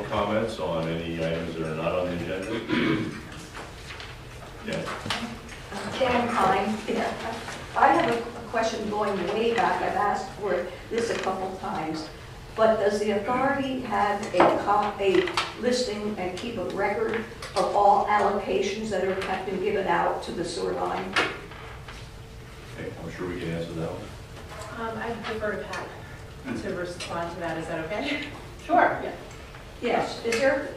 public comments on any items that are not on the agenda? Yeah. Jan Pine. I have a question going way back. I've asked for this a couple times. But does the authority have a listing and keep a record of all allocations that have been given out to the sewer line? Okay, I'm sure we can answer that one. I defer to Pat to respond to that. Is that okay? Sure. Yeah. Yes. Is there?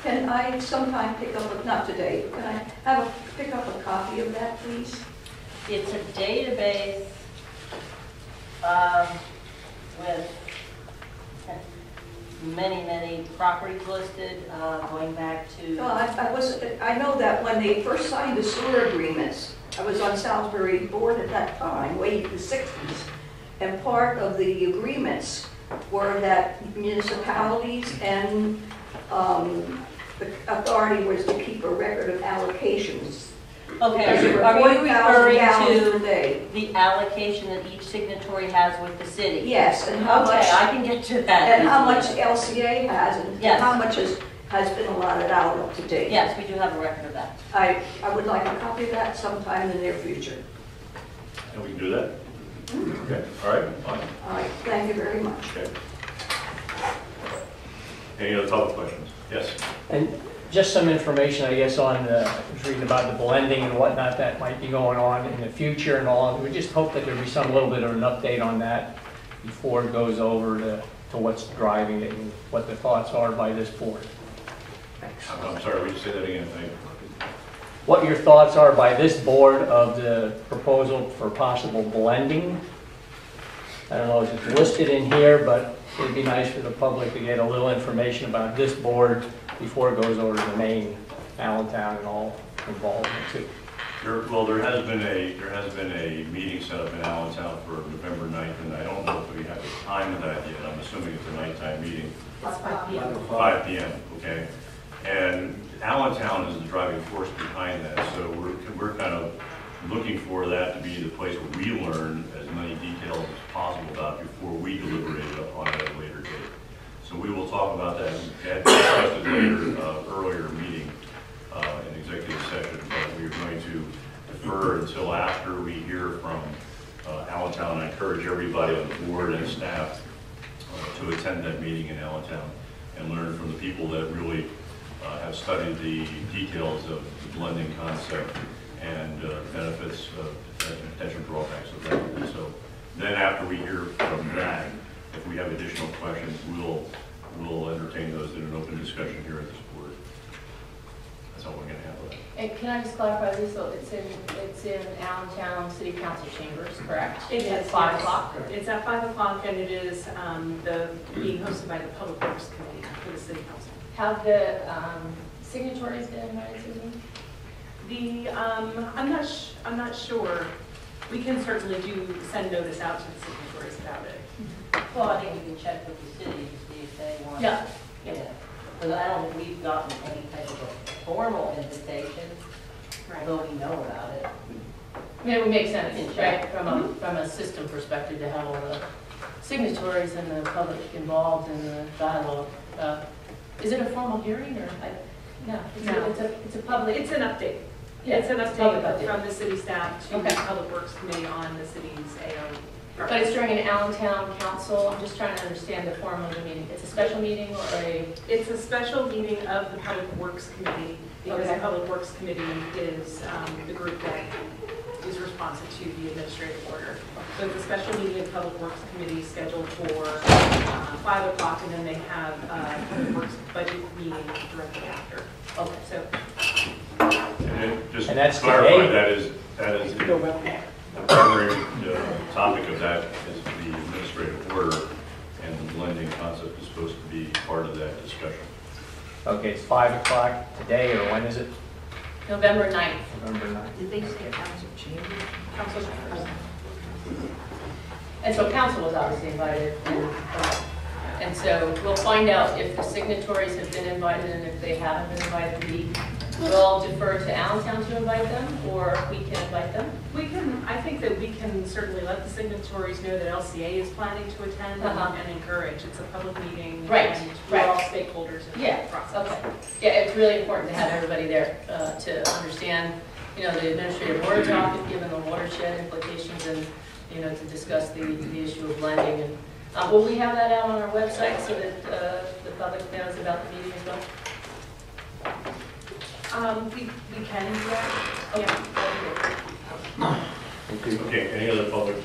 Can I sometime pick up? Not today. Can I pick up a copy of that, please? It's a database with many properties listed, going back to. I know that when they first signed the sewer agreements, I was on Salisbury board at that time, way in the 60s, and part of the agreements were that municipalities and the authority was to keep a record of allocations. Okay, are you referring to the allocation that each signatory has with the city? Yes, and how much. I can get to that. And how much LCA has, and yes, how much has been allotted out up to date. Yes, we do have a record of that. I would like a copy of that sometime in the near future. And we can do that? Okay, all right, fine. All right, thank you very much. Okay. Any other public questions? Yes? And just some information, I guess, on I was reading about the blending and whatnot that might be going on in the future and all. We just hope that there'll be some little bit of an update on that before it goes over to what's driving it and what the thoughts are by this board. Thanks. I'm sorry, would you say that again? What your thoughts are by this board of the proposal for possible blending. I don't know if it's listed in here, but it'd be nice for the public to get a little information about this board before it goes over to the main Allentown and all involved too. Well, there has been a meeting set up in Allentown for November 9th, and I don't know if we have the time of that yet. I'm assuming it's a nighttime meeting. It's 5 p.m. 5 p.m. Okay. And Allentown is the driving force behind that, so we're kind of looking for that to be the place where we learn as many details as possible about before we deliberate on it at a later date. So we will talk about that at a later, earlier meeting in executive session, but we're going to defer until after we hear from Allentown. I encourage everybody on the board and staff to attend that meeting in Allentown and learn from the people that really have studied the details of the blending concept and benefits and potential drawbacks of that. And so then after we hear from that, if we have additional questions, we'll entertain those in an open discussion here at this board. That's how we're going to handle that. And can I just clarify this? So it's in Allentown City Council chambers, correct? It is 5 o'clock. It's at 5 o'clock, and it is the being hosted by the Public Works Committee for the City Council. Have the signatories been invited, Susan? I'm not sure. We can certainly send notice out to the signatories about it. Well, I think we can check with the city to see if they want. Yeah. Yeah. Because I don't think we've gotten any type of a formal invitation, Right. though we know about it. I mean, it would make sense, right, from a system perspective to have all the signatories and the public involved in the dialogue. Is it a formal hearing or? No, it's a public. It's an update. Yeah, it's an public update from the city staff to Okay. the Public Works Committee on the city's AO. But it's during an Allentown council. I'm just trying to understand the form of the meeting. It's a special meeting or a? It's a special meeting of the Public Works Committee because Okay. the Public Works Committee is the group that is responsive to the administrative order. So it's a special meeting of the Public Works Committee scheduled for 5 o'clock, and then they have a Public Works budget meeting directly after. Okay. So. And that's to clarify, today? that is the primary topic of that is the administrative order, and the blending concept is supposed to be part of that discussion. Okay, it's 5 o'clock today, or when is it? November 9th. November 9th. Did they say council chamber? Council members. And so council was obviously invited. And so we'll find out if the signatories have been invited, and if they haven't been invited, we'll defer to Allentown to invite them, or we can invite them. I think that we can certainly let the signatories know that LCA is planning to attend and encourage. It's a public meeting. Right, And we're right. all stakeholders in Yeah, the process. okay. Yeah, it's really important to have everybody there to understand, you know, the administrative order topic, given the watershed implications, and, you know, to discuss the issue of blending. And will we have that out on our website so that the public knows about the meeting as well? We can do that. Okay. Yeah. Okay, any other public